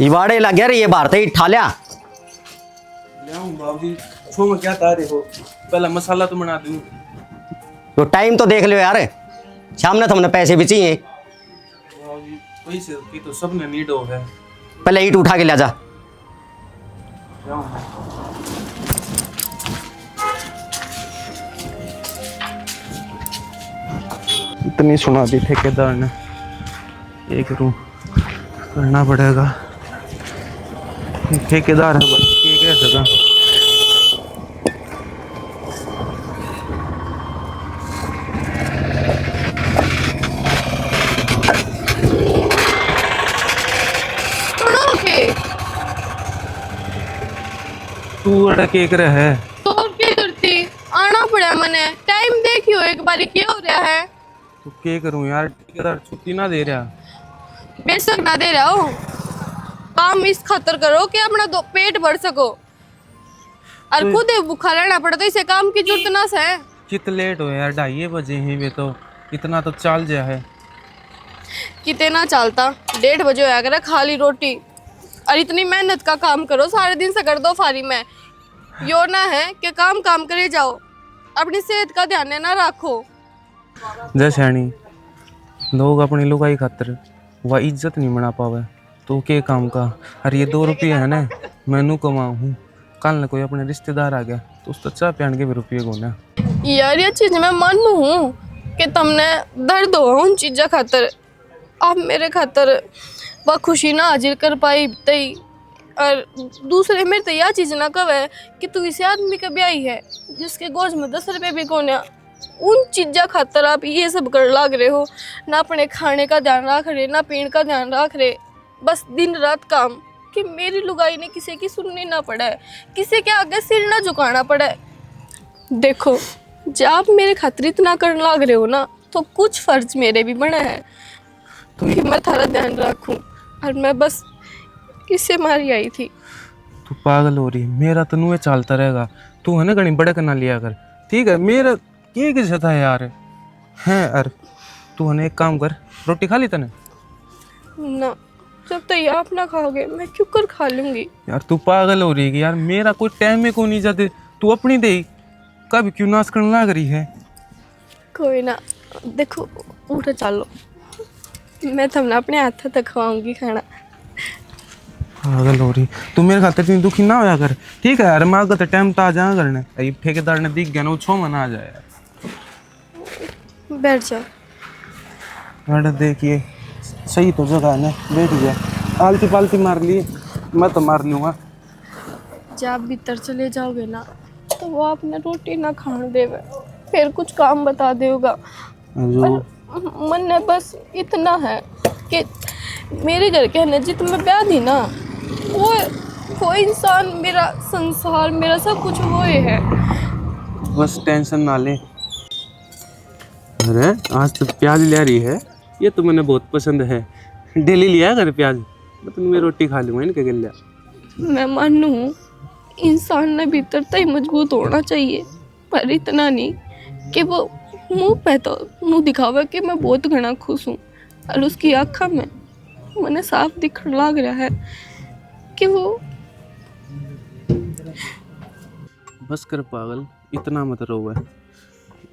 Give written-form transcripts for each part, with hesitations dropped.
इवाड़े लग गया रे ये भारत ही ठा लिया। बाबूजी छो में क्या तारे हो, पहला मसाला तो बना दूं। तो टाइम तो देख लो यार, शाम ने तुमने पैसे भी चाहिए। बाबूजी पैसे की तो सबने नीड हो है। पहले ईट उठा के ले जा। इतनी सुना दी ठेकेदार ने, एक रूम करना पड़ेगा। ठेकेदार है भाई, ये कह सका। तू अड़ा केक रहा है तो क्या करती, आना पड़ा मने। टाइम देखियो एक बारी क्या हो रहा है। तो क्या करूं यार, ठेकेदार छुट्टी ना दे रहा। बेशक ना दे रहा हो, काम इस खातर करो कि अपना दो पेट भर सको, और तो खुद भूखा रहना पड़ा तो इसे काम की जरूरत ना से। कित लेट हो यार, 2:30 बजे हैं वे तो, इतना तो चल जा है। कितने ना चलता, 1:30 बजे होया करे खाली रोटी, और इतनी मेहनत का काम करो सारे दिन से कर दो फारी में। यो ना है कि काम काम करे जाओ, अपनी सेहत का ध्यान ना रखो। जैसे लोग अपनी लुगाई खातर वह इज्जत नहीं बना पावे, तो के काम का। अरे ये 2 रुपये है ना, मैनू कमाऊँ हूँ, कल न कोई अपने रिश्तेदार आ गया तो उसको चाह पियान के भी रुपये गोना। यार ये चीज मैं मानू हूँ कि तुमने दर्द हो उन चीज़ों खातर, आप मेरे खातर वह खुशी ना हाजिर कर पाई तई, और दूसरे मेरे तो यह चीज़ ना कवे कि तू इसे आदमी के ब्याही है जिसके गोज में 10 रुपये भी कोने। उन चीज़ों खातर आप ये सब कर लाग रहे हो, ना अपने खाने का ध्यान रख रहे, ना पीने का ध्यान रख रहे, बस दिन रात काम। कि मेरी लुगाई ने किसी की सुननी ना पड़े, किसी के आगे सिर ना झुकाना पड़े। देखो जब आप मेरे खातिर इतना करने लग रहे हो ना, तो कुछ फर्ज मेरे भी बने हैं तो कि मैं थारा ध्यान रखूं, और मैं बस किससे मारी आई थी। तू पागल हो रही, मेरा तो नुए चलता रहेगा। तू है ना गणी बड़े करना लिया कर, ठीक है। मेरा ये किस था यार हैं। अरे तू है ना एक काम कर, रोटी खा ली तने ना, जब तक आप ना खाओगे मैं क्यों कर खा लूंगी। यार। तू पागल हो रही है यार, मेरा कोई टाइम में को नहीं जाते, तू अपनी दे कब क्यों नाश करने लग रही है। कोई ना, देखो उठो चलो, मैं तुमने अपने हाथ तक खवाऊंगी खाना। पागल हो रही, तू मेरे खातिर इतनी दुखी ना होया कर, ठीक है यार। मैं तो टाइम तो आ जा करने, ये ठेकेदार ने दिख गया ना, वो 6 महीना आ जाए। बैठ जाओ। अरे देखिए सही तो जगह है ना, बैठ गया। आलती पालती मार ली, मैं तो मार लूँगा। जब आप भीतर चले जाओगे ना, तो वो आपने रोटी ना खाने देवे, फिर कुछ काम बता देगा। मन में बस इतना है कि मेरे घर के है जित में ब्याह दी ना, वो इंसान मेरा संसार, मेरा सब कुछ वो ही है। बस टेंशन ना ले। अरे आज तो प्याज ले रही है, ये तो मैंने बहुत पसंद है। डेली लिया कर प्याज, मतलब मैं रोटी खा लूँगा इनके गले। मैं मानू इंसान ने भीतर तक ही मजबूत होना चाहिए, पर इतना नहीं कि वो मुंह पे तो मुंह दिखावे कि मैं बहुत घना खुश हूँ, और उसकी आँखों में मैंने साफ दिख लग रहा है कि वो। बस कर पागल, इतना मत रो।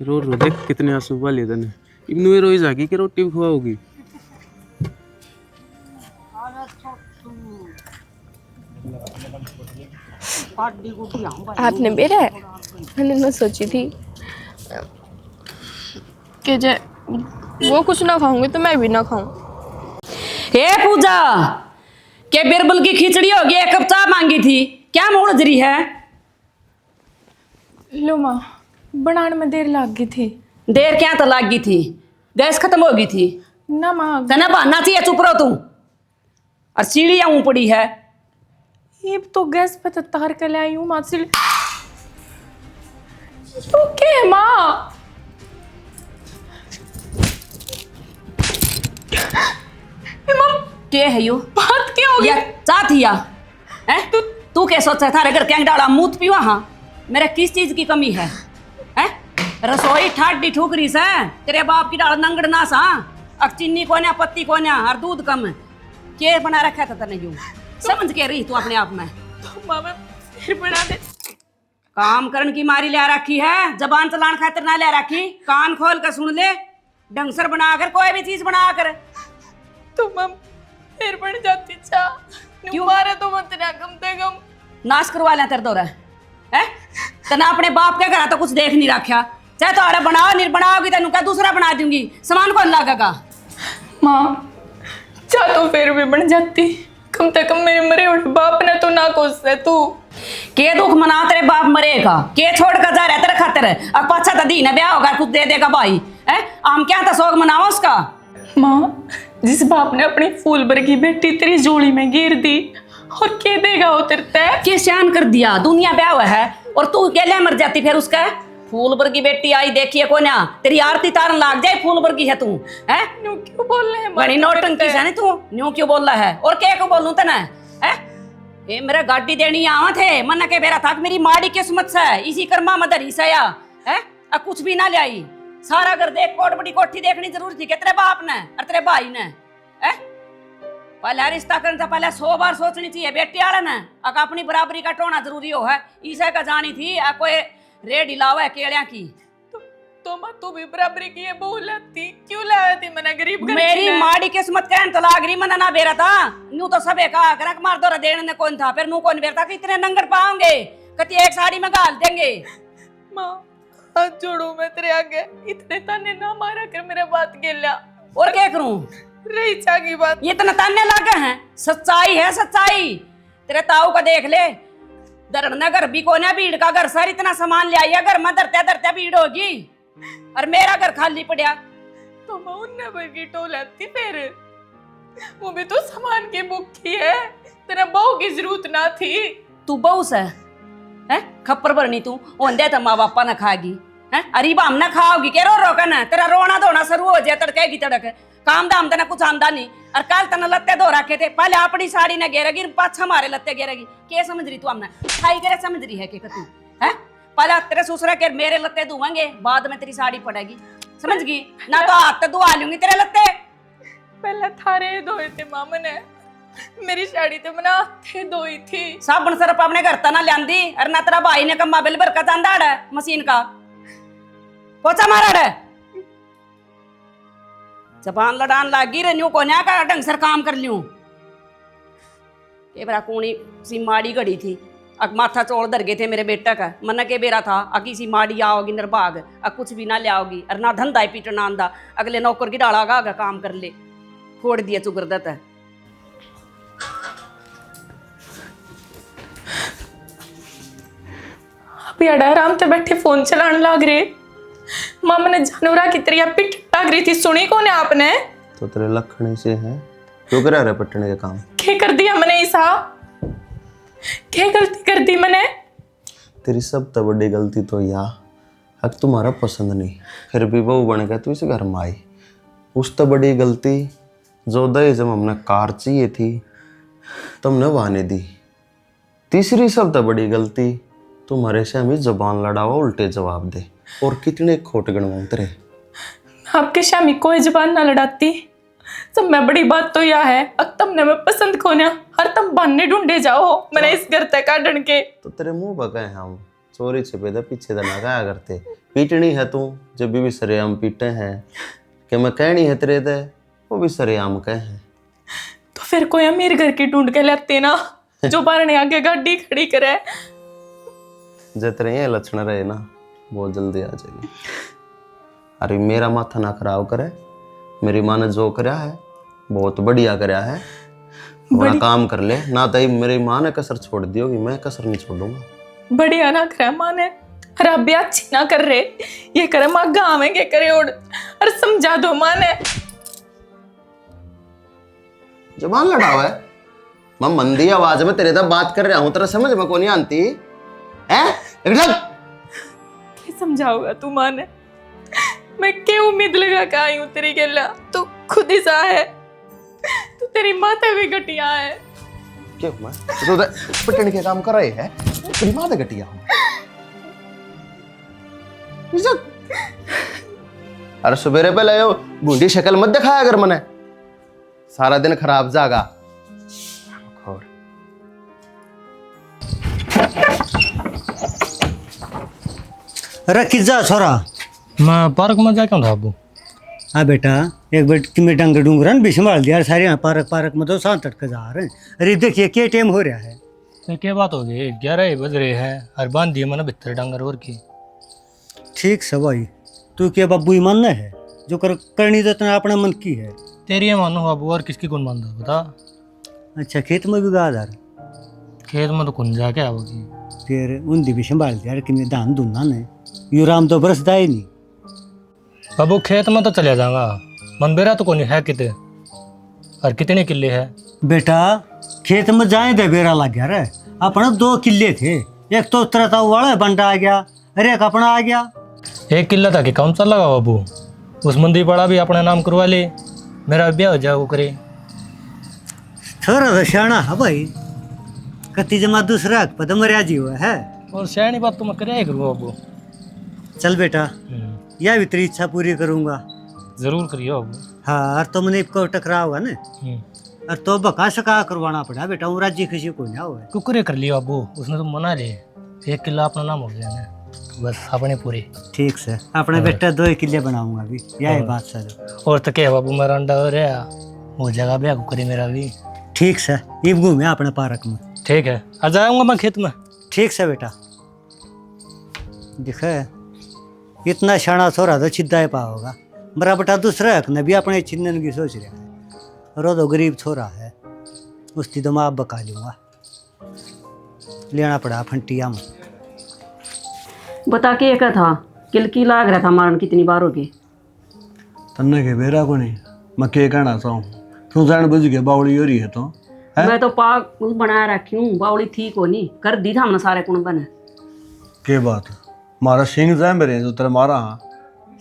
रो रो देख कितने आंसू वाले तने, इब्नु रोई जागी कि रोटी खवाओगी। आपने मेरा है, मैंने ना सोची थी कि जे वो कुछ ना खाऊंगी तो मैं भी ना खाऊं। हे पूजा, के बिरबल की खिचड़ी होगी, 1 कप चाय मांगी थी, क्या मोड़ जरी है। लो माँ, बनाने में देर लग गई थी। देर क्या तो लग गई थी, गैस खत्म हो गई थी ना माँ, तना बहाना चाहिए, चुप रहो तू। और सीढ़ियाँ ऊँ पड़ी है। ये तो गैस पे तार के ले आई हूँ माँ से। तो क्या है माँ? क्या है यो, बात क्या होगी? या चाहती है तू क्या सोचा थारे घर क्या डाला मूत पीवा। हाँ मेरे किस चीज की कमी है, हैं? रसोई ठाडी ठुकरी से तेरे बाप की डाल नंगड़ ना सा, अब चीनी कोन्या पत्ती कोन्या और दूध कम के बना रखा था तने यूं। समझ के रही तू अपने आप में। तो माँ मैं फिर बना दे। काम करन की मारी ले रखी है, जबान चलान खातिर ना ले रखी। कान खोल कर सुन ले, ढंगसर बनाकर कोई भी चीज बनाकर। तो माँ फिर बन जाती चा। क्यों मारे तो मत ना कम से कम नाश करवा ले तेरे दौरा है। तना अपने बाप के घर तो कुछ देख नहीं रखा। चाहे तो बनाओ नहीं बनाओगी तेन क्या दूसरा बना दूंगी, सामान कौन लागेगा। माँ चा तो फिर भी बन जाती, कम से कम मेरे मरे हुए बाप ने तो ना कोस है तू। के दुख मना तेरे बाप मरेगा, के छोड़ कर जा रहा तेरे खातिर। अब पाछा तो दी ने ब्याह होगा कुछ दे देगा भाई है। हम क्या था शौक मनाओ उसका। माँ जिस बाप ने अपनी फूल वर्गी बेटी तेरी जोड़ी में गिर दी, और के देगा उतरता है। के शान कर दिया, दुनिया ब्याह हुआ है और तू अकेले मर जाती फिर उसका। फूल वर्गी बेटी आई देखिए को ना, तेरी आरती तारन लाग जाए। फूल वर्गी है तू है, न्यू क्यों बोल रहे हैं? बड़ी नौटंकी है ना तू। न्यू क्यों बोल रहा है और क्या को बोलूं तना है। ये मेरा गाड़ी देनी आवा थे, मन के बेरा था मेरी माड़ी किस्मत से इसी कर्मा मदर ही सया है। अब कुछ भी ना ले आई, सारा घर देख, कोट बड़ी कोठी देखनी जरूरी थी तेरे बाप ने और तेरे भाई ने है। पहले रिश्ता करने से पहले 100 बार सोचनी चाहिए बेटी वाले ने। अगर अपनी बराबरी का टोना जरूरी हो है, ईसा का जानी थी कोई रेड हिलावा है केड़िया की। तो माँ तू भी बराबरी की ये बहू लाती क्यों लाया थी? मैंने गरीब घर मेरी की माड़ी किस्मत कहन तो लाग रही, मना ना बेरा था। न्यू तो सबे कहा करक मार दो देने ने कौन था, फिर नू कौन बेरता कि इतने नंगर पाओगे कति एक साड़ी में गाल देंगे। माँ हाथ जोड़ू मैं तेरे आगे, इतने ताने ना मारा कर मेरा बात गेला। और क्या करूं, रही चागी बात। ये तो ताने लागे हैं, सच्चाई है सच्चाई। तेरे ताऊ का देख ले, दरण घर भी कोने भीड़ का घर सर इतना सामान ले आई, घर में धरते धरते भीड़ होगी और मेरा घर खाली पड़ा। तो मैं उन्ने वर्गी टोल आती फिर, वो भी तो सामान की भूखी है, तेरा बहू की जरूरत ना थी। तू बहू से है खप्पर भरनी तू ओंदे तो माँ बापा न खाएगी है। अरे बाम ना खाओगी के रो रो ना, तेरा रोना धोना शुरू हो जाए तड़केगी तड़क। काम दाम तना कुछ आमदा नहीं और कल तना लत्ते धो रखे थे। पहले अपनी साड़ी ने घेरेगी, पाछा हमारे लत्ते घेरेगी। के समझ रही तू हमने खाई करे समझ रही है कि तू है। पहले तेरे ससुरा के मेरे लत्ते धोएंगे, बाद में तेरी साड़ी पड़ेगी, समझ गई ना। तो हाथ धुआ लूंगी तेरे लत्ते। पहले थारे धोए थे मामा ने, मेरी साड़ी तो मना थे धोई थी। साबुन सरफ अपने घर तना लियांदी और ना तेरा भाई ने कम्मा बिल भर का चांदा है मशीन का पोचा मारा है। जबान लड़ान लागी रही को न्या का ढंग सर काम कर लियो। के बरा कूनी सी माड़ी घड़ी थी, अग माथा चोड़ धर गए थे मेरे बेटा का। मन के बेरा था अकी सी माड़ी आओगी निर्भाग, अग कुछ भी ना ले आओगी और ना धंधा पीटना आंदा। अगले नौकर की डाला गा काम कर ले, फोड़ दिया चुगरदत है। अभी अड़ा आराम से बैठे फोन चलाने लग रहे। मामा ने जानवरा की तरह पिट लग रही थी, सुनी कौन है आपने? तो तेरे लखने से है क्यों करा रहे पटने के काम? क्या कर दिया मैंने ईसा? क्या गलती कर दी मैंने? तेरी सब तो बड़ी गलती तो या हक तुम्हारा पसंद नहीं, फिर भी बहू बन गया तू इस घर में आई। उस तो बड़ी गलती जो दहेज जब हमने कार चाहिए थी तुमने वाने दी। तीसरी सब तो बड़ी गलती तुम्हारे से हमें जबान लड़ावा उल्टे जवाब दे। और कितने खोट गणवाऊं तेरे। आपके शामी कोई जबान ना लड़ाती। सब में बड़ी बात तो यह है अब तुमने मैं पसंद खोना हर तुम बहाने ढूंढे जाओ मैंने इस घर तक काटन के। तो तेरे मुंह बकाए हम चोरी छिपे थे पीछे तो ना गाया करते। पीटनी है तू जब भी सरेआम पीटे हैं कि मैं कहनी है तेरे दे वो भी सरेआम कहे हैं। तो फिर कोई अमीर घर की ढूंढ के लाते ना जो बारने आगे गाड़ी खड़ी करे। जितने ये लक्षण रहे ना बहुत जल्दी आ जाएगी। अरे मेरा माथा ना खराब करे, मेरी माँ ने जो कराया है बहुत बढ़िया कराया है। बड़ा काम कर ले ना तो मेरी माँ ने कसर छोड़ दी होगी, मैं कसर नहीं छोड़ूंगा। बढ़िया ना करे माँ ने खराब भी अच्छी ना कर रहे ये करे माँ गाँव के करे और समझा दो माँ ने। जबान लड़ा हुआ है मैं मंदी आवाज में तेरे तक बात कर रहा हूँ, तेरा समझ में को नहीं आती है? एकदम क्या समझाओगा तू माँ ने? मैं क्या उम्मीद लगा के आई हूँ तेरी गला, तू खुद ही सा है। तू तेरी माता भी घटिया है। क्यों मैं तो पिटने के काम कर रहे हैं, तेरी माता घटिया हूँ। अरे सवेरे पहले यो बूढ़ी शक्ल मत दिखाया अगर मने सारा दिन खराब जागा। अरे किज्जा छोरा मैं पार्क में जा क्यों था अबू? हाँ बेटा एक बेट तुम्हें डंग डूंगरन भी संभाल दिया सारे यहाँ पार्क पार्क में तो शांत तक जा रहे हैं। अरे देखिए क्या टाइम हो रहा है। तो क्या बात हो गई? 11 बज रहे हैं और बांध दिए मैंने भितर डांगर और की। ठीक से भाई तू क्या बब्बू मानना है जो करनी तो तना अपना मन की है। तेरी ये मानो अबू और किसकी कौन मानता बता? अच्छा खेत में भी गा दार खेत में तो कौन जाके आओगी? फिर उन भी संभाल दिया कि मैं धान दूंगा ने यू राम तो बरसदा ही नहीं। अबू खेत में तो चले जाऊंगा, मनबेरा तो कौन है कितने और कितने किले है? बेटा खेत में जाए दे बेरा लग गया रे। अपना 2 किले थे, एक तो उतरता वाला बंटा आ गया अरे एक अपना आ गया। 1 किला था कि कौन सा लगा अबू? उस मंदिर पड़ा भी अपना नाम करवा ले, मेरा ब्याह हो जाए वो करे। थोड़ा तो सियाना है भाई कति जमा दूसरा पद मर्या जी हुआ है। और शहनी बात तो मैं करे करूँ अबू। चल बेटा यह भी तेरी इच्छा पूरी करूंगा। जरूर करियो अबू। हाँ और तो मैंने को टकरा हुआ ना और तो बका सका करवाना पड़ा बेटा वो राजी खुशी को ना हुआ। कुकरे कर लियो अबू, उसने तो मना ले 1 किला अपना नाम हो गया ना, बस अपने पूरे। ठीक से अपने बेटा 2 किले बनाऊंगा भी यही बात सर। और तो क्या बाबू मेरा अंडा हो रहा वो जगह ब्याह कुकरी मेरा भी। ठीक से ये घूमे अपने पार्क में। ठीक है आ जाऊंगा मैं खेत में। ठीक से बेटा दिखे इतना शाना छोरा तो छिदा ही पाओगा। मेरा बेटा दूसरा हक ने भी अपने छिन्न की सोच रहा है। रो तो गरीब छोरा है उसकी तो मैं आप बका लूंगा लेना पड़ा फंटिया में। बता के क्या था किलकी लाग रहा था मारन कितनी बार हो गई? तन्ने के बेरा को नहीं मैं के कहना चाहूँ तू जान बुझ के बावली हो रही है तो है? मैं तो पाक बना रखी हूँ बावली थी को नहीं कर दी था हमने सारे कुण बने। के बात मारा सिंह जाए मेरे जो तेरे मारा। हाँ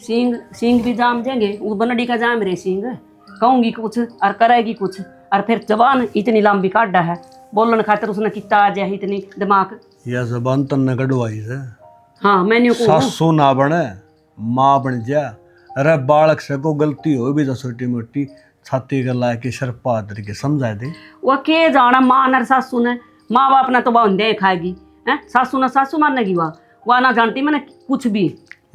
सिंह सिंह भी जाम देंगे वो बनडी का जाम रे सिंह कहूंगी कुछ और करेगी कुछ और फिर जबान इतनी लंबी काटा है बोलने खातिर उसने कितना आ जाए इतनी दिमाग। यह जबान तन्ने कढ़वाई से। हाँ मैंने को सासू ना बने माँ बन जा। अरे बालक से को गलती हो भी तो छोटी मोटी छाती का ला के शर पादर के समझा दे। वो के जाना माँ न सासू ने माँ बाप ने तो बहुत दे खाएगी है सासू ने सासू मारने की वह ना जानती मैंने कुछ भी।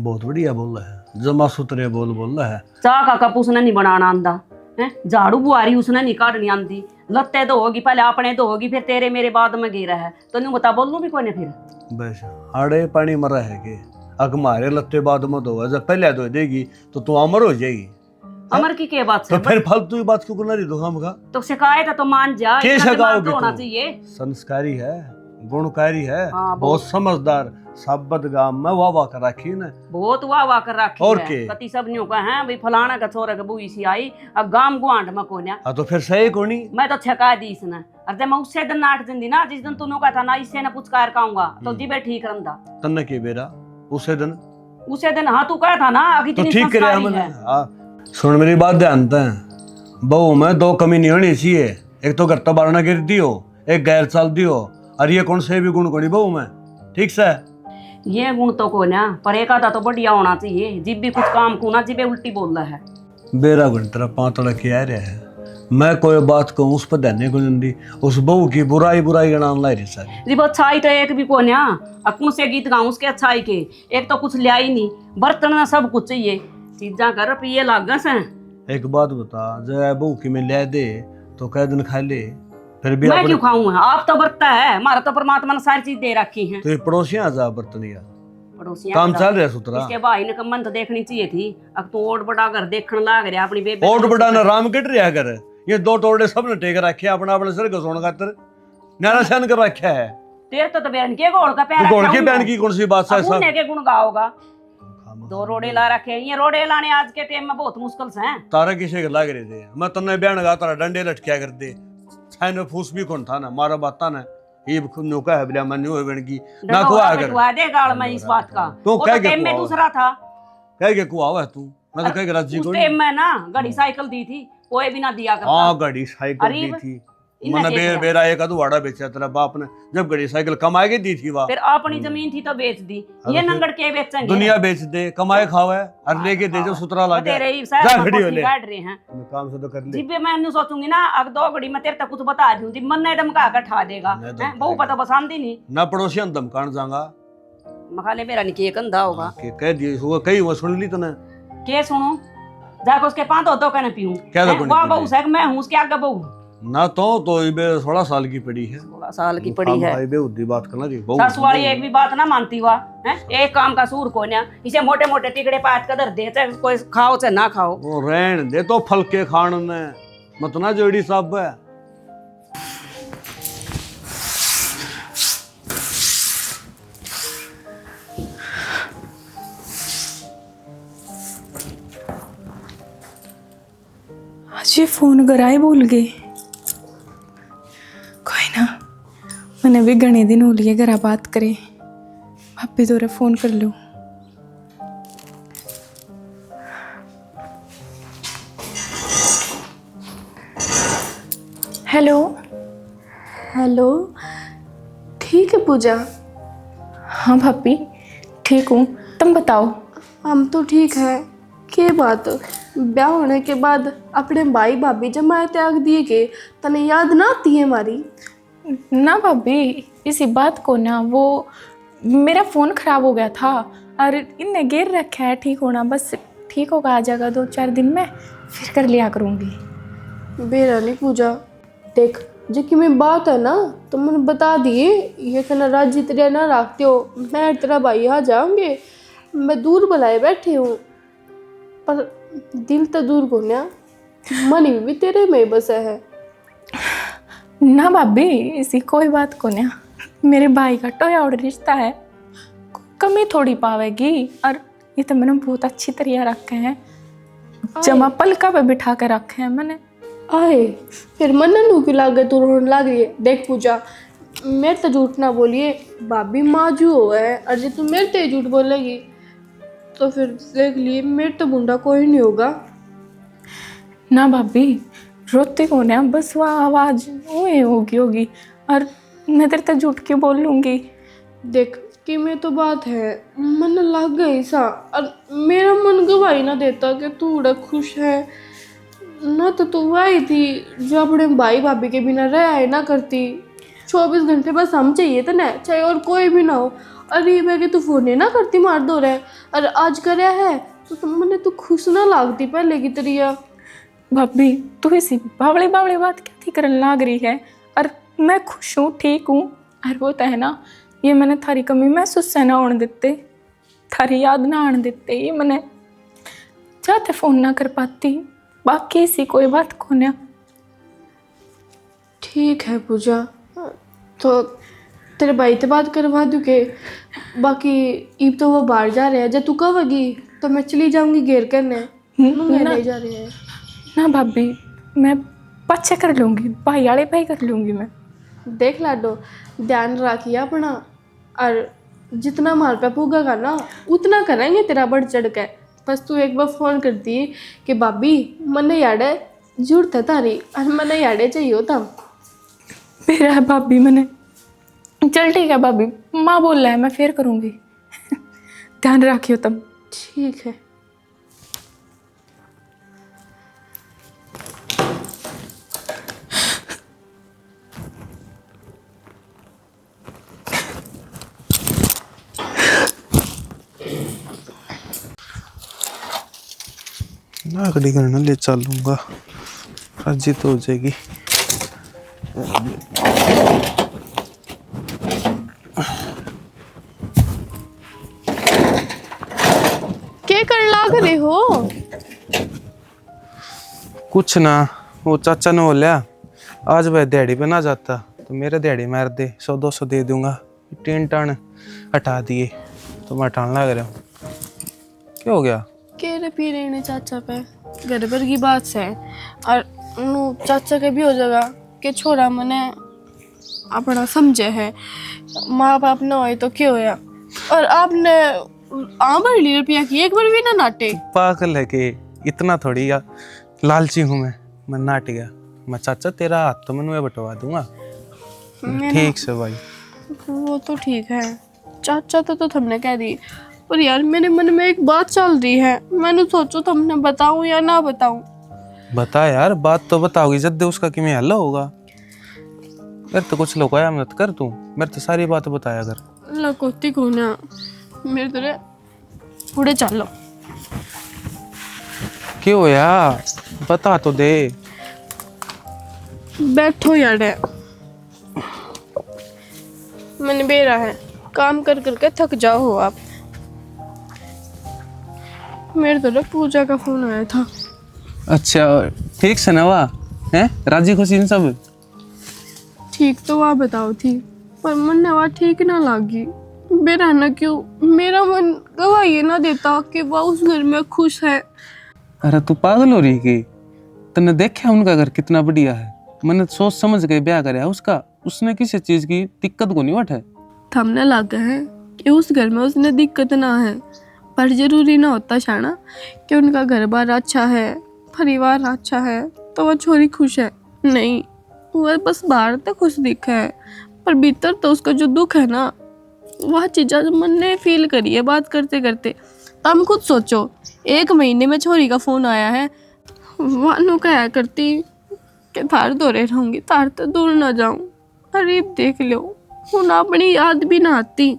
बहुत बढ़िया बोल रहा है जमा सूत्रे बोल रहा है। चाह का कप उसने नहीं बनाना आंदा है झाड़ू बुआरी उसने नहीं काटनी आंदी लत्ते तो होगी पहले अपने तो होगी फिर तेरे मेरे बाद में गिरा है तो नहीं बता बोलू भी कोई फिर बस आड़े पानी मरा है के अग मारे लत्ते बाद में धोगा जब पहले धो देगी तो तू अमर हो जाएगी। अमर की क्या बात तो फिर फालतू की बात क्यों करना रही धोखा मुखा? तो शिकायत है तो मान जा के इतना दिमाग शिकाओगे तो होना तू? चाहिए। संस्कारी है गुणकारी है हाँ, बहुत समझदार साबत गांव में वाह वाह कर रखी ने बहुत वाह वाह कर रखी और है के? कति सब न्यू का है भाई फलाना का छोरा का बुई सी आई अब गांव गुआंड में कोन्या हाँ तो फिर सही कोनी मैं तो छका दी इसने और जब मैं उससे दिन नाट दिन दी ना जिस दिन तूने कहा था ना इससे ना कुछ कार काऊंगा तो जीबे ठीक रंदा तन्ने के बेरा उसे दिन उसे दिन हाँ तू कहा था ना अभी तो इतनी ठीक करे संस्कारी हमने। है। हाँ सुन मेरी बात ध्यान है बहू में 2 कमी नहीं होनी चाहिए। एक तो घर तो बारना गिर दियो एक गैर चाल दियो और ये कौन से भी गुण कोनी बहू में ठीक से। ये गुण तो को ना पर एक आधा तो बढ़िया होना चाहिए जिब भी कुछ काम को ना जिबे उल्टी बोल रहा है। बेरा गुण तेरा पांतड़ा किया रहा है मैं कोई बात कहूँ उस पर ध्यान को नहीं उस बहू की बुराई गणान लाई रही सारी। जी वो अच्छाई तो एक भी को ना अकुन से गीत गाऊं उसके अच्छाई के एक तो कुछ ले आई नहीं बर्तन ना सब कुछ चाहिए चीजा कर पिए लाग से। एक बात बता जब बहू की में ले दे तो कई दिन खा ले फिर भी मैं क्यों खाऊं आप तो बरता है हमारा तो परमात्मा ने सारी चीज दे रखी है। तो ये पड़ोसियां जा बर्तनिया पड़ोसियां काम का- चल रहा सुतरा। इसके भाई ने कमन तो देखनी चाहिए थी अब तो ओट बड़ा घर देखने लाग रहा अपनी बेबे ओट बड़ा ना राम कट रहा कर ये 2 टोड़े सब ने टेक रखे अपना अपने सिर को सोने खातर न्यारा सहन कर रखा है। तेरे तो बहन के गोड़ का पैर तो घोड़ के बहन की कौन सी बात है सब के गुण गाओगा 2 रोड़े ला रखे हैं ये रोड़े लाने आज के टाइम में बहुत मुश्किल से हैं। तारा किसे के लाग रहे थे मैं तन्ने बयान गा तारा डंडे लटकिया कर दे छाने फूस भी कौन था ना मारा बात था ना ये नौका है बिला मन हो बन की ना को आकर डंडोरा दे गाल में इस बात का तो वो कह तो के टाइम में कुआ दूसरा था कह के को आवा है तू मैं तो कह के राजी उस को टाइम में ना गाड़ी साइकिल दी थी कोई भी ना दिया करता। हाँ गाड़ी साइकिल दी अरे थी इन्हें मन देख बेर लिया। बेरा एक अधवाड़ा बेचा तेरा बाप ने जब गाड़ी साइकिल कमा के दी थी वाह फिर अपनी जमीन थी तो बेच दी ये फिर नंगड़ के बेचेंगे दुनिया बेच दे कमाए खावे और लेके दे जो सुतरा ला तेरे ही जा सारे खड़ी हो ले काट रहे हैं मैं काम से तो कर ले जिब्बे मैं न्यू सोचूंगी ना अब 2 घड़ी में तेरे तक कुछ बता दूंगी मन ने धमका कर ठा देगा मैं तो हैं? बहु पता पसंद ही नहीं ना पड़ोसियन धमकान जाऊंगा मखाले मेरा नहीं के कंधा होगा के कह दिए हुआ कई वो सुन ली तूने के सुनो जाकर उसके पांच होतो कहने पीऊं क्या हैं? तो वाह पीऊं? बहू से मैं हूं उसके आगे बहू ना तो ये 16 साल की पड़ी है 16 साल की पड़ी है भाई बेउद्दी बात करना जी सासू वाली एक भी बात ना मानती हुआ है एक काम का सूर को ना इसे मोटे मोटे टिकड़े पात कदर देते कोई खाओ चाहे ना खाओ वो रहन दे तो फल के खान ने मत ना जोड़ी साहब है आज ये फ़ोन कराए भूल गए कोई ना मैंने भी घने दिन हो लिए घरा बात करे भाभी तोरे फ़ोन कर लो हेलो हेलो, ठीक है पूजा? हाँ भाभी ठीक हूँ तुम बताओ हम तो ठीक है। के बात ब्याह होने के बाद अपने भाई भाभी जमाए त्याग दिए के तने याद ना आती है हमारी? ना भाभी इसी बात को ना वो मेरा फ़ोन ख़राब हो गया था और इनने गिर रखा है ठीक होना बस ठीक होगा आ जाएगा 2-4 दिन में फिर कर लिया करूँगी। बेरा नहीं पूजा, देख जो कि मैं बात है ना तो मैंने बता दिए ये तना राजी तेरा ना रखते हो मैं तेरा भाई आ जाऊंगे मैं दूर बुलाए बैठे हूँ पर दिल तो दूर को ना मन भी तेरे में बसा है। ना भाभी इसी कोई बात को ना मेरे भाई का टोया और रिश्ता है कमी थोड़ी पावेगी और ये तो मैंने बहुत अच्छी तरह रखे हैं जमा पलका पे बिठा के रखे हैं मैंने आए फिर मन नू की लागे तू रोने लग रही है। देख पूजा मेरे तो झूठ ना बोलिए भाभी माजू हो है और जो तू मेरे ते झूठ बोलेगी तो फिर देख लिए मेरे तो बुंडा कोई नहीं होगा। ना भाभी रोते को ना बस वह आवाज़ वो होगी और मैं तेरे तो झूठ के बोल लूँगी। देख कि मैं तो बात है मन लग गई सा और मेरा मन गवाही ना देता कि तू बड़ा खुश है ना तो तू आई थी जो अपने भाई भाभी के बिना रह आए ना करती 24 घंटे बस हम चाहिए था ना चाहे और कोई भी ना हो। अरे मैं कि तू फोन ना करती मार दो रहे और आज करया है तो मैंने तू खुश ना लागती पहले की तरिया। भाभी तू इसी बावड़ी बावड़ी बात क्या थी करने लग रही है और मैं खुश हूँ ठीक हूँ और वो तो है ना ये मैंने थारी कमी महसूस से ना आने देते थारी याद ना आने देते ये मैंने चाहते फ़ोन ना कर पाती बाकी इसी कोई बात को ना। ठीक है पूजा तो तेरे भाई से बात करवा दूँ के बाकी ईब तो वो बाहर जा रहे हैं जब तू कहोगी तो मैं चली जाऊंगी घेर करने नहीं जा रहे हैं ना भाभी मैं पीछे कर लूँगी भाई वाले भाई कर लूँगी मैं। देख लाडो ध्यान रखिए अपना और जितना मार पे पुगेगा ना उतना करेंगे तेरा बढ़ चढ़ के बस तू एक बार फ़ोन कर दी कि भाभी मने याडे जरूरत है तारी और मने याडे चाहिए तब मेरा है भाभी मैंने चल ठीक है भाभी माँ बोल रहा है मैं फिर करूँगी ध्यान रखियो तुम। ठीक है। नागड़ी करना ले चलूँगा राजी तो हो जाएगी। क्या कर लाग रहे हो? कुछ ना वो चाचा ने बोला आज वह दिहाड़ी पे ना जाता तो मेरे दिहाड़ी मार दे 100-200 दे दूंगा। 3 टन हटा दिए तो मैं हटाने लग रहा हूँ। क्या हो गया? केरे पी रहे ने चाचा पे घर भर की बात है और चाचा के भी हो जाएगा कि छोरा मने अपना समझे है माँ बाप ना हो तो क्या होया और आपने भर ली रुपया की एक बार भी ना नाटे। पागल है कि इतना थोड़ी या लालची हूँ मैं नाट गया। मैं चाचा तेरा हाथ तो मैं बटवा दूंगा। ठीक से भाई वो तो ठीक है चाचा तो तुमने कह दी पर यार मेरे मन में एक बात चल रही है मैंने सोचो तुमने बताऊं या ना बताऊं। बता यार बात तो बताओगी जब उसका कि हल्ला होगा। मेरे तो कुछ लुकाया मत कर तू मेरे तो सारी बात बताया कर। लकोती को ना मेरे तो पूरे चलो। क्यों होया बता तो दे। बैठो यार, मैंने बेरा है, काम कर करके थक जाओ हो आप। मेरे तो पूजा का फोन आया था। अच्छा ठीक से नवा है, राजी खुशी इन सब। ठीक तो वह बताओ थी, पर मन ने वह ठीक ना लगी। बेरा ना क्यों, मेरा मन गवाही ना देता कि वह उस घर में खुश है। अरे तू पागल हो रही की? तने देखा उनका घर कितना बढ़िया है, मैंने सोच समझ के ब्याह कराया उसका। उसने किसी चीज की दिक्कत को नहीं उठा। थमने लगा है कि उस घर में उसने दिक्कत ना है, पर जरूरी ना होता शाना कि उनका घर बार अच्छा है, परिवार अच्छा है तो वह छोरी खुश है। नहीं, वह बस बाहर तक खुश दिखा है, पर भीतर तो उसका जो दुख है ना, वह चीज़ा मन ने फील करी है बात करते करते। तुम खुद सोचो, 1 महीने में छोरी का फोन आया है। वानू कहा करती कि थार दौरे रहूंगी, तार तो दूर ना जाऊं। अरे देख लो, हूं अपनी याद भी ना आती।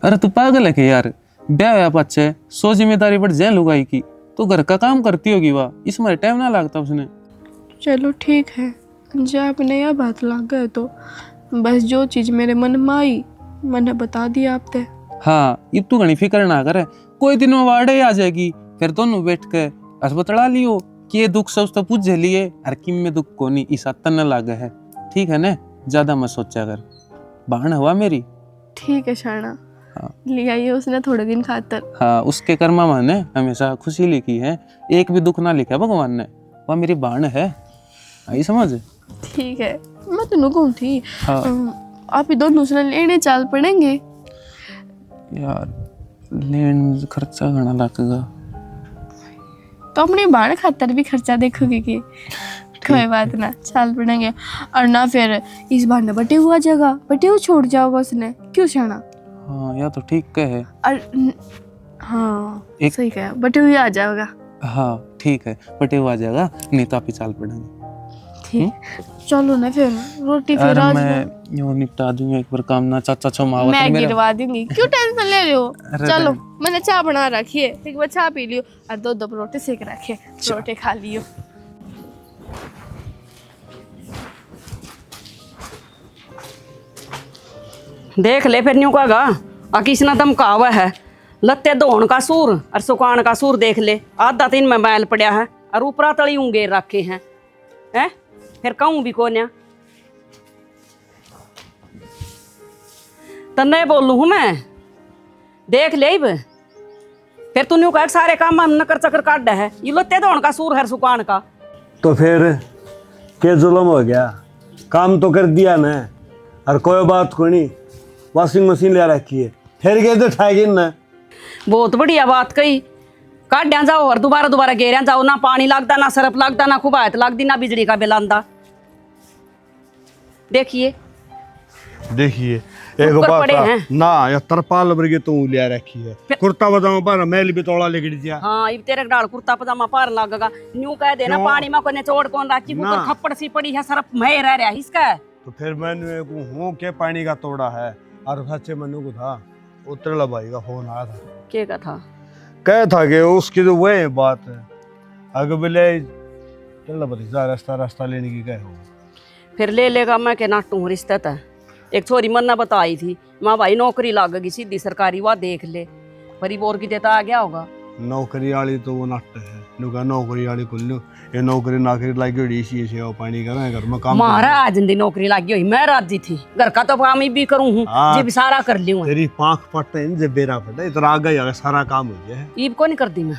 अरे तू पागल है कि यार? ब्याह हुआ पाछे 100 जिम्मेदारी बढ़ जाए लुगाई की। तो घर का काम करती होगी वाह, इसमें टाइम ना लगता उसने। चलो ठीक है, जब आपने यह बात लग गए तो बस जो चीज़ मेरे मन में आई मैंने बता दिया आपसे। हाँ अब तू घनी फिक्र ना करे, कोई दिन में वाड़े आ जाएगी, फिर दोनों बैठ के अस्पतला लियो कि ये दुख सोच तो पूछ लिए। हर किम में दुख को नहीं इसा तन लागे है, ठीक है ना? ज्यादा मत सोचा कर, बहन हुआ मेरी। ठीक है शाना, हाँ। लिया ये उसने थोड़े दिन खातर। हाँ उसके कर्मा में हमेशा खुशी लिखी है, एक भी दुख ना लिखा भगवान ने। वह मेरी बहन है, आई समझ। ठीक है, मैं तो कहूँ थी हाँ आप ही दोनों दूसरे लेने चल पड़ेंगे। यार लेन में खर्चा घना लगेगा, तो अपनी बाढ़ खातर भी खर्चा देखोगे कि कोई बात ना, चल पड़ेंगे। और ना फिर इस बार न बटे हुआ जगह बटे हुआ छोड़ जाओगा उसने, क्यों शाना? हाँ या तो ठीक कहे। और हाँ एक- सही कहा, बटे हुए आ जाओगा। हाँ ठीक है, बटे हुआ आ जाएगा, नहीं तो आप ही चाल पड़ेंगे। ठीक, चलो ना फिर रोटी फिर अरे आज मैं यूँ निपटा दूंगा एक बार काम ना, चाचा छमावत मैं मेरा। गिरवा दूंगी, क्यों टेंशन ले रहे हो? अरे चलो मैंने चाय बना रखी है, एक बार चाय पी लियो और 2 रोटी सेक रखे, रोटी खा लियो। देख ले फिर न्यू कागा आ किसना धमकावा है। लत्ते धोन का सूर और सुकान का सूर देख ले, आधा दिन में मैल पड़ा है और ऊपरा तली उंगेर रखे हैं। हैं फिर कहूँ भी कोन्या तन्ने बोलूँ हूँ मैं, देख ले अब। फिर तू न्यू कह सारे काम हम नकर चकर काट है, ये लत्ते धोन का सूर है सुकान का। तो फिर क्या जुल्म हो गया? काम तो कर दिया ना, और कोई बात को नहीं। वॉशिंग मशीन ले रखी है, फिर गए तो ठाएगी ना। बहुत बढ़िया बात कही, काटिया जाओ और दोबारा दोबारा घेरिया जाओ, ना पानी लगता ना सरफ लगता ना खुबायत लगती ना बिजली का बिल आंदा। देखिए एक ऊपर बात पड़े हैं। ना, या तरपाल वर्गे तो ले रखी है, कुर्ता पजामा पर मैल भी तोड़ा लेके दिया। हाँ इब तेरे डाल कुर्ता पजामा पार लगेगा, न्यू कह देना क्यों? पानी में कोने चोड़ कौन रखी, ना। ऊपर खप्पड़ सी पड़ी है, सरफ मैं रह रहा इसका। तो फिर मैंने हूँ के पानी का तोड़ा है, और सच्चे मनु को था उतरला भाई का फोन आया था, क्या का था? कह था कि उसकी तो वही बात है, अगर बोले चल भतीजा रास्ता लेने की कहे हो। फिर ले लेगा, मैं के नाटू रिश्ता था। एक छोरी मन्ना बताई थी, माँ भाई नौकरी लग गई सीधी सरकारी, वह देख ले परिवार की देता आ गया होगा। नौकरी वाली तो वो नट है, नुका नौकरी वाली खुल ये नौकरी नाकरी लागी हुई इसी सेवा पानी कर घर में काम महाराज जिंदी नौकरी लगी हुई, मैं राजी थी, घर का तो काम भी करूँ हूँ, हाँ। जी भी सारा कर लियो। तेरी पाँख फटे जे बेरा फटे इतना आगे जाकर सारा काम हो जाए। ईब को नहीं कर दी मैं,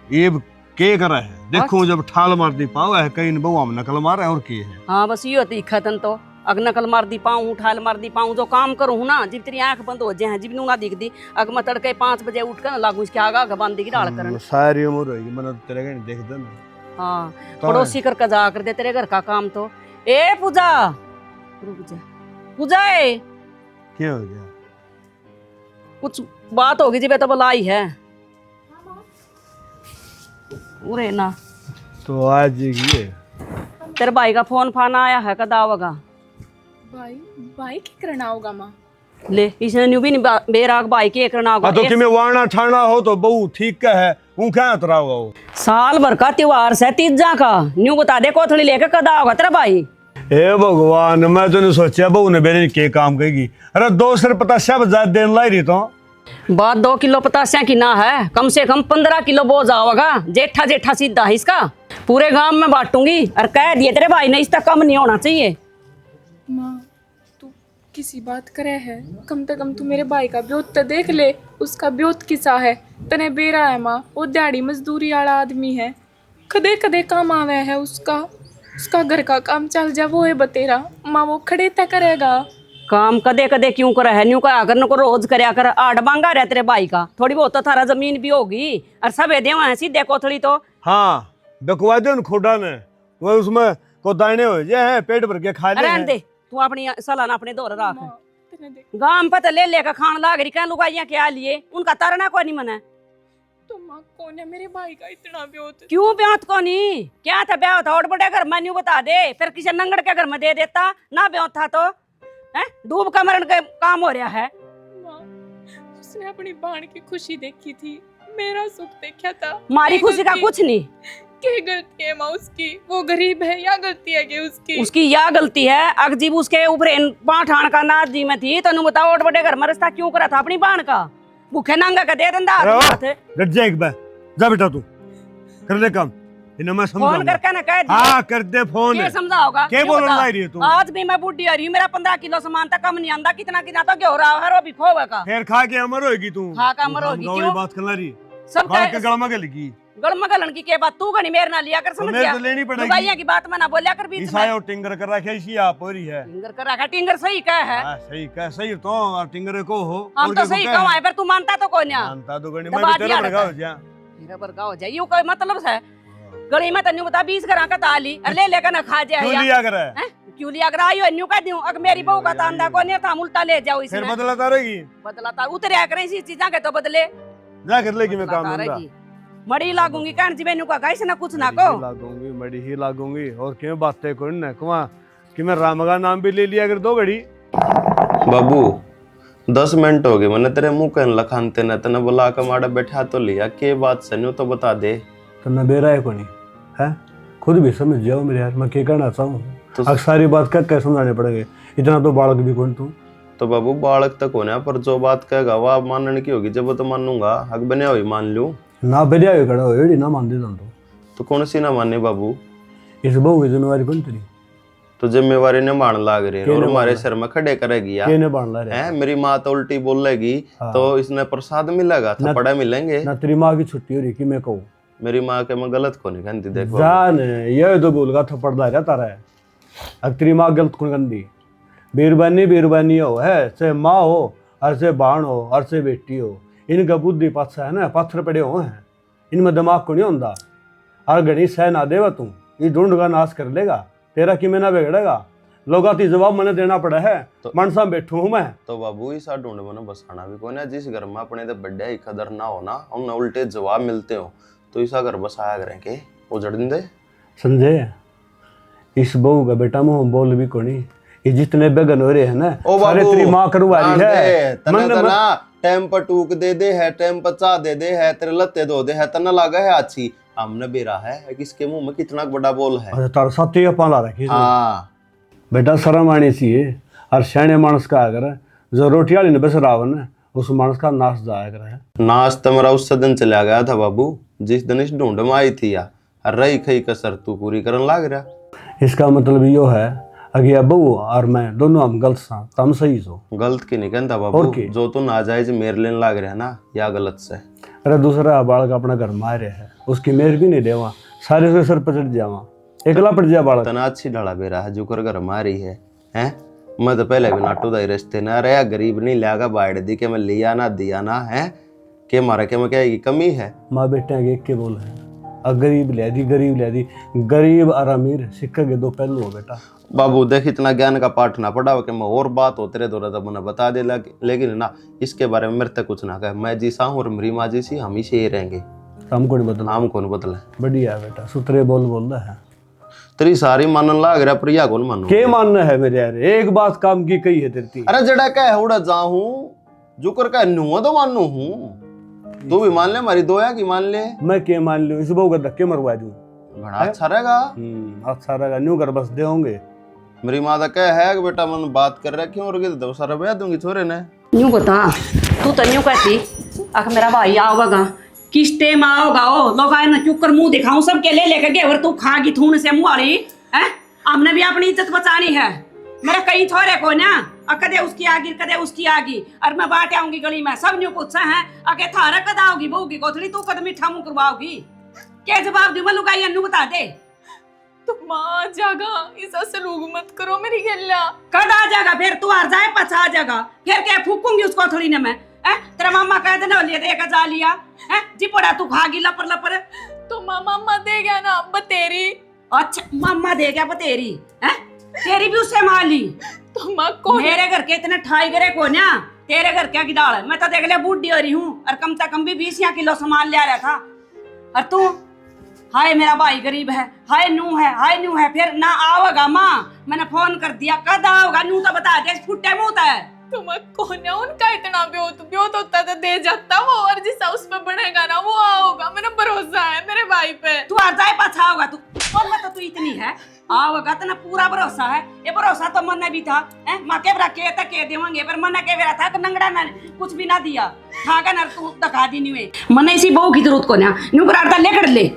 ये के कर रहा है देखो, जब ठाल मार दी पाओ है कहीं बहुआ में नकल मारा है और की है। हाँ बस ये होती खतन तो अग नकल मार दी पाऊँ, ठाल मार दी पाऊँ, जो काम करूँ ना जब तेरी आंख बंद हो जाए, जब ना दिख दी, अग मैं तड़के 5 बजे उठ कर लागू इसके आगा बंद की डाल करन। सारी उम्र होगी मैंने तेरे का नहीं देख दे ना। हाँ पड़ोसी कर जा कर दे तेरे घर का काम तो। ए पूजा रुक जा, पूजा ए क्या हो गया? कुछ बात होगी जी, तो बुलाई है उरे ना। तो आज ये तेरे भाई का फोन फान आया है कदा होगा? भाई भाई की करना होगा माँ? ले इसने न्यू भी नहीं बेराग भाई के करना हाँ तो कि मैं वाना ठाना हो तो बहु ठीक का है वो क्या उतरा हुआ हो। साल भर का त्योहार से तीजा का न्यू बता दे कोथड़ी लेके कदा होगा तेरा भाई। हे भगवान मैं तो नहीं सोचा बहू ने मेरे के काम कहेगी। अरे 2 सिर पताशा बजा देने लाई रही तो बात 2 किलो पतासिया की ना है, कम से कम 15 किलो बोझ आओगा। जेठा जेठा सीधा है इसका, पूरे गांव में बांटूंगी और कह दिए तेरे भाई ने इसका कम नहीं होना चाहिए। माँ तू किसी बात करे है, कम से कम तू मेरे भाई का ब्योत तो देख ले, उसका ब्योत किसा है। तने बेरा है माँ, वो दिहाड़ी मजदूरी वाला आदमी है, कदे कदे काम आवे है उसका घर का काम चल जा वो है बतेरा। माँ वो खड़े तय करेगा काम कदे कदे क्यों करे है, न्यू कहा कर को रोज करया कर। आठ बांगा रहे तेरे भाई का, थोड़ी बहुत तो थारा जमीन भी होगी और सब देवा है सीधे कोथड़ी तो। हाँ बकवा दे उन खोडा ने वो उसमें को दाने हो जे है पेट भर के खा ले रहने दे तू अपनी सलाना अपने दौर रख। गांव पे तो ले लेकर खान लाग रही, क्या लुगाइया क्या लिए उनका तरना को नहीं मना। तो माँ कौन है मेरे भाई का इतना ब्योत? क्यों ब्यात को नहीं, क्या था ब्याह था और बड़े घर में न्यू बता दे, फिर किसी नंगड़ के घर में दे देता ना। ब्याह था तो है डूब का मरण का काम हो रहा है। माँ उसने अपनी बहन की खुशी देखी थी, मेरा सुख देखा था। हमारी खुशी का कुछ नहीं। क्या गलती है माँ उसकी? वो गरीब है या गलती है कि उसकी या गलती है। अगजीब उसके ऊपर पाठान का नाच जी में थी तो बताओ और बड़े घर में रिश्ता क्यों करा था अपनी बहन का? भूखे नंगा का दे दंदा लट जा एक बार जा बेटा तू कर ले काम इन्हें मैं समझाऊंगा। फोन करके ना कह दे। हाँ कर दे फोन। क्या समझाओगा? क्या बोलना लाई रही है तू? आज भी मैं बूढ़ी हो रही हूँ, मेरा 15 किलो सामान तक कम नहीं आंदा, कितना कितना तो क्यों रहा है, वो भी खोगा का फिर खा के अमर होगी तू। खा के अमर होगी क्यों? बात कर रही सब बात के गलमा गल की गलमा गलन की के बात तू गनी मेरे ना लिया कर, समझ गया? तो लेनी पड़ेगी लुगाइया की बात में ना बोलिया कर बीच में। ईसाई और टिंगर कर रखा इसी आप हो रही है। टिंगर कर रखा, टिंगर सही कह है। हां सही कह सही तो और टिंगर को हो हम तो सही कहवा है, पर तू मानता तो कोई नहीं। मानता तो गणी मैं तेरा बड़का हो जा, तेरा बड़का हो जा, यो कोई मतलब है? गली में तन्नू बता 20 ग्राम का ताली ले लेकर ना खा जाए। क्यों लिया करे? क्यों लिया कर आयो न्यू कह दूं, अगर मेरी बहू का तांदा को नहीं था उल्टा ले जाओ इसमें। फिर बदलाता रहेगी, बदलाता उतरिया करे इसी चीज़ां के तो बदले जा कर लेगी मैं काम धंधा। मड़ी लागूंगी कान जी मैनू का गाइस ना कुछ ना को लागूंगी मड़ी ही लागूंगी और क्यों बातें कोई ना कुआ कि मैं राम का नाम भी ले लिया कर 2 घड़ी। बाबू 10 मिनट हो गए मैंने तेरे मुंह कन लखानते न तने बुला के माड़ा बैठा तो लिया, के बात सन्यू तो बता दे। तो न बेरा है कोनी है, खुद भी समझ जाओ मेरे यार मैं क्या करना चाहूँ। तो सारी बात क्या समझाने पड़ेंगे, इतना तो बालक भी कौन तू। तो बाबू बालक तक होने पर जो बात कहेगा वो आप मानने की होगी, जब वो तो मानूंगा हक बने हुई मान लूं ना बेरिया हुई खड़ा हो ना मान दे तो कौन सी ना माने बाबू? इस बहू की जिम्मेवारी कौन तेरी? तो जिम्मेवारी ने बाण लाग रही है और हमारे सिर में खड़े करेगी यार। केने बाण ला रहे हैं मेरी माँ तो उल्टी बोल लेगी तो इसने प्रसाद मिलेगा, थप्पड़े मिलेंगे ना। तेरी माँ की छुट्टी हो रही कि मैं कहूँ मेरी माँ के मैं गलत को नहीं कहती। देखो जान ये तो बोलगा थप्पड़ ला रहा तारा है, अब तेरी माँ गलत कौन गंदी? बीरबानी हो है, से माँ हो और से बाण हो और से बेटी हो, इनका बुद्धि पाछा है ना, पत्थर पड़े हुए हैं, इनमें दिमाग को नहीं होता। और गणी सह ना देवा तू ये ढूंढ का नाश कर लेगा, तेरा कि मैं ना बिगड़ेगा। लोगा ती जवाब मैंने देना पड़ा है तो मनसा बैठू हूँ मैं। तो बाबू इसा ढूंढ मैंने बसाना भी कौन है, जिस घर में अपने तो बड्डे ही कदर ना हो ना, उन्हें उल्टे जवाब मिलते हो तो ऐसा घर बसाया करें के उजड़ दे। संजय इस बहू का बेटा मुँह बोल भी कोनी, ये जितने बेगन हो रहे हैं ना सारे तेरी माँ करवा रही है। टाइम पर टूक दे दे है, टाइम पर चा दे दे है, तेरे लत्ते धो दे है, तना लागा है अच्छी हमने बेरा है किसके मुंह में कितना बड़ा बोल है। तार साथ ही पाला रखी हाँ बेटा शर्म आनी चाहिए। और सियाने मानस का अगर जो रोटी वाली ने बस रावण है उस मानस का नाश जाया कर है। नाश तो मेरा उस दिन चला गया था बाबू जिस दिन इस ढूंढ में आई थी या रही खई कसर तू पूरी करन लाग रहा। इसका मतलब यो है अगे बहू और मैं दोनों हम गलत सा तम सही सो गलत की नहीं कहता बाबू, जो तू नाजायज मेर लेने लाग रहा है ना या गलत से। अरे दूसरा बालक अपना घर मारे है उसकी मेर भी नहीं देवा, सारे से सर पर चढ़ जावा, एकला पड़ जा बालक। तना अच्छी ढाला बेरा है जो कर घर मारी है हैं। मैं तो पहले भी नाटू दाई रिश्ते ना रहा, गरीब नहीं लिया बाढ़ दी के मैं लिया ना दिया ना है के मारा के मैं क्या कमी है। माँ बेटे एक के बोल है गरीब ले दी गरीब और अमीर सिक्के के 2 पहलू हो बेटा। बाबू देख इतना ज्ञान का पाठ ना पढ़ा हो कि मैं और बात हो तेरे द्वारा तब मैंने बता दे लेकिन ना इसके बारे में मेरे तक कुछ ना कहे। मैं जी सा हूँ और मेरी माँ जी सी हम ही से ही रहेंगे, हम कौन बदला? हम कौन बदला? बढ़िया बेटा सुतरे बोल रहा है। तेरी सारी मानन लाग रहा प्रिया कौन मानू के मानना है मेरे यार, एक बात काम की कही है तेरी। अरे जड़ा कह उड़ा जाऊं जुकर कह नू तो मानू हूं, तू भी मान ले हमारी दोया की मान ले। मैं के मान लूं, इस बहू का धक्के मरवा दूं। बड़ा अच्छा रहेगा। अच्छा रहेगा, न्यू कर बस दे होंगे। मेरी माँ तो कह है कि बेटा मन बात कर रहा क्यों और दो सारा ब्याह दूंगी छोरे ने। न्यू बता तू तो न्यू कहती अख मेरा भाई आओगा किस टाइम आओगा ओ लोग आए ना चुप कर मुंह दिखाऊं सबके ले लेकर गए और तू खागी थून से मुंह वाली है। हमने भी अपनी इज्जत बचानी है। मेरे कई थोड़े को ना कदे उसकी आगी कदे उसकी आगी और मैं बांट आऊंगी गली में सब न्यू पूछा है अके थारा कद आओगी बहू की कोथड़ी तू कद मीठा मुंह करवाओगी क्या जवाब दूं मैं लुगाई अन्नू बता दे। तो माँ जागा ऐसा सलूक मत करो मेरी गल्ला। कद आ जाएगा फिर तू हार जाए पछा आ जाएगा फिर क्या फूकूंगी उसको थोड़ी ना मैं तेरा मामा कह देना लिए देगा जा लिया है जी पड़ा तू खागी लपर लपर। तो मामा दे गया ना बतेरी। अच्छा मामा दे गया बतेरी है तेरी भी उससे मार ली। तो माँ को मेरे घर के इतने ठाई करे को ना तेरे घर क्या की दाल है। मैं तो देख लिया बूढ़ी हो रही हूँ और कम से कम भी 20 किलो सामान ले आ रहा था और तू हाय मेरा भाई गरीब है हाय नू है फिर ना आओगा माँ मैंने फोन कर दिया कद आओगा नू तो बता दे फुट्टे मुंह है। तो मैं कौन है उनका इतना ब्योत होता तो दे जाता वो और जिसका उस पे बढ़ेगा ना वो आओगा। मेरा भरोसा है मेरे भाई पे। तू आ जाए पाछा होगा तू और मैं तो तू इतनी है आओगा तो ना पूरा भरोसा है। ये भरोसा तो मन भी था माँ के बरा के तक के देवांगे पर मन के बेरा था कि नंगड़ा ना कुछ भी ना दिया खागा ना तू दिखा दी नहीं हुए मन इसी बहू की जरूरत को ना न्यू कराता लेकर ले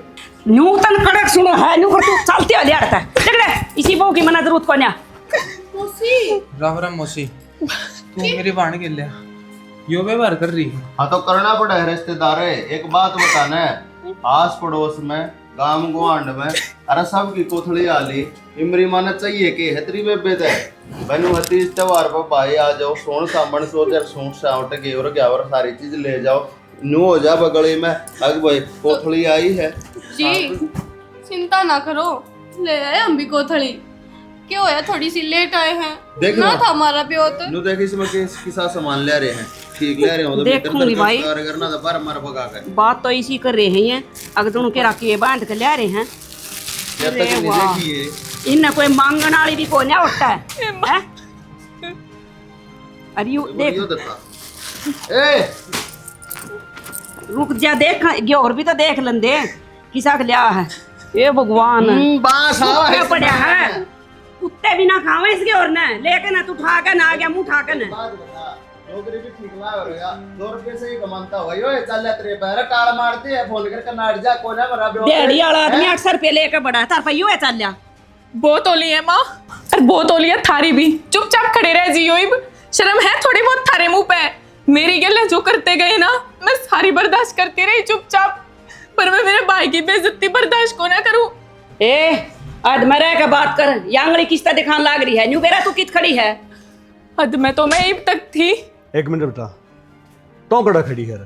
न्यू तन कड़क सुनो है न्यू कर तू चलते हो लेड़ता लेकर इसी बहू की मना जरूरत को ना। मौसी राम राम मौसी तू मेरी बाण के लिया यो व्यवहार कर रही है। हाँ तो करना पड़ा है रिश्तेदार है। एक बात बताना है आस पड़ोस में गांव गुआंड में अरे सब की कोथड़ी आली इमरी माना चाहिए कि हतरी बेबे ते बनु हती इस त्योहार पर भाई आ जाओ सोन सामन सो जर सूट सावट के और क्या और सारी चीज ले जाओ न्यू हो जा बगली में अग भाई कोथड़ी आई है जी चिंता ना करो ले आए हम भी कोथड़ी क्यों है थोड़ी सी लेट आए हैं देख ना ना। था हमारा प्योत। नु देख इसमें किसा सामान ले रहे हैं ठीक ले रहे हो तो देखूंगी भाई करना तो पर मर भगा कर बात तो इसी कर रहे हैं अगर तुम के रखिए बांध के ले रहे हैं। जब तक नहीं देखिए इन्हें कोई मांगन वाली भी कोई ना उठता है अरे यू देख ए रुक जा देख ये और भी तो देख लंदे किसा के लिया है ये भगवान बांस आवा है पड़ा है कुत्ते भी ना खावे इसके और ना लेके ना तू उठा के ना आ गया मुंह उठा के ना नौकरी भी ठीक ला हो गया 2 रुपए से ही कमाता हुआ यो चल तेरे पैर टाल मारते है फोन करके नाट जा कोई ना मरा डेढ़ी वाला आदमी 800 रुपए लेके बड़ा तार पे यो है चल जा बहुत ओली है माँ और बहुत ओली है थारी भी। चुपचाप खड़े रह जियो इब शर्म है थोड़ी बहुत थारे मुंह पे। मेरी गल्ला जो करते गए ना मैं सारी बर्दाश्त करती रही चुपचाप पर मैं मेरे भाई की बेइज्जती बर्दाश्त को ना करूं। ए आज मरे का बात कर यांगड़ी किस्ता दिखान लाग रही है न्यू बेरा तू कित खड़ी है हद में तो मैं इब तक थी। एक मिनट बता तो कड़ा खड़ी है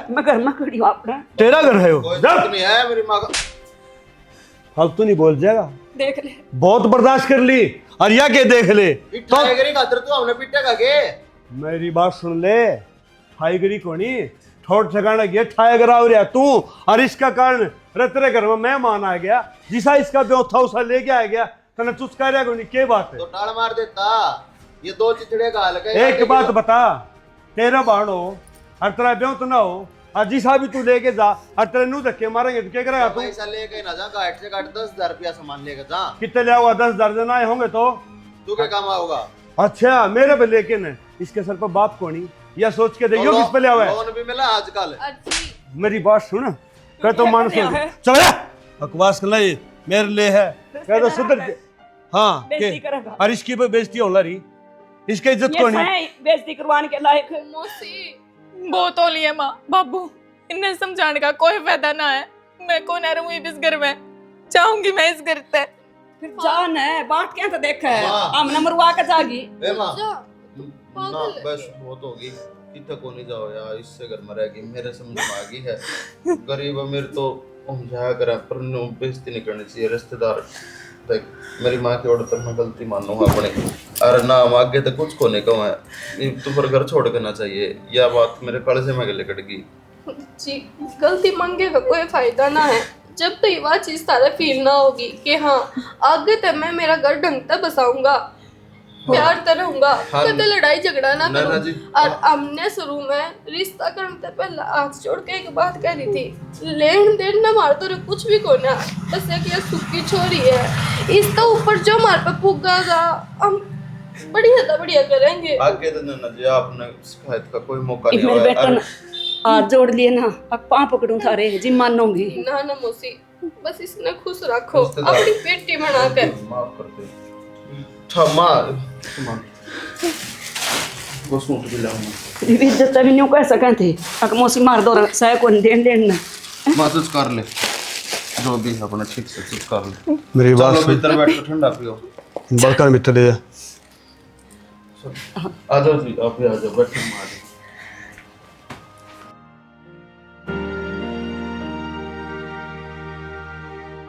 मैं घर में खड़ी हूं अपना तेरा घर है वो कोई बात नहीं है मेरी माँ का अब तू नहीं बोल जाएगा देख ले बहुत बर्दाश्त कर ली और या के देख ले तो टाइगरी खातर तू हमने पिटेगा के मेरी बात सुन ले टाइगरी कोनी ठोट ठिकाना गया टाइगर आ रहा तू और इसका कारण तेरे घर में मेहमान आ गया जिसा इसका ब्यों था उसा लेके आ गया तने चुस्का रहा कोनी के बात है तो टाल मार देता ये 2 चिचड़े का हाल एक बात बता तेरा बाण हो और तेरा ब्यों तो ना हो और जिसा भी तू लेके जा और तेरे नू धक्के मारेंगे तो क्या करेगा तू पैसा लेके ना जा गाठ से गाठ 10,000 रुपया सामान लेके जा कितने लिया हुआ 10 दर्जन आए होंगे तो तू क्या काम आओगा अच्छा मेरे पे लेकिन इसके सर पर बाप कोनी या सोच के देखियो किस पे लिया हुआ है लोन भी मिला आजकल अच्छी मेरी बात सुन कह तो मान सुन चल बकवास कर ले मेरे लिए है कह तो सुधर हाँ बेइज्जती करेगा और इसकी पे बेइज्जती होला रही इसकी इज्जत ये कोनी सही बेइज्जती करवाने के लायक मौसी बहुत ओली है माँ बाबू इन्हें समझाने का कोई फायदा ना है। मैं कौन रहूं इस घर में चाहूंगी मैं इस घर से फिर जान है बात क्या तो देख है वाह। हमने मरवा के जागी ए मां जा ना पागल है। बस बहुत होगी इतना को नहीं जाओ यार इससे घर में रहेगी मेरे समझ में आ गई है गरीब अमीर तो हम जाया करें पर बेइज्जती नहीं करनी चाहिए रिश्तेदार देख मेरी माँ की ऑर्डर मैं गलती मानूँ अपने अरे ना हम आगे तो कुछ को नहीं कहूँ है तू पर घर छोड़ के ना चाहिए यह बात मेरे कल से मैं गले कट गई जी गलती मांगे का कोई फायदा ना है जब तक वह चीज़ तारा फील ना होगी कि हाँ आगे तक मैं मेरा घर ढंग से बसाऊंगा, प्यार से रहूंगा, कभी लड़ाई झगड़ा ना करूं। और हमने शुरू में रिश्ता करने से पहले हाथ जोड़ के एक बात कह रही थी, लेन देन ना मार तो कुछ भी को ना, बस एक ये सुखी छोरी है, इसका ऊपर जो हमारे पे पुगागा हम बढ़िया करेंगे। आगे तो नन्ना जी आपने शिकायत का कोई मौका नहीं मेरे हुआ बेटा है। हाथ जोड़ लिए ना, अब पाँव पकड़ूं थारे जी मानूंगी। ना ना मौसी, बस इसने खुश रखो अपनी बेटी बना कर। माफ कर दे। क्षमा वो सूट भी लाऊंगा। इज्जत भी न्यू कह सकें थे, अक मौसी मार दो सह को देन देन ना। मदद कर ले, जो भी है अपना ठीक से ठीक कर ले। मेरी बात चलो सुन, भीतर बैठ के ठंडा पियो। बड़का मित्र दे आ जाओ जी, आप भी आ जाओ, बैठो।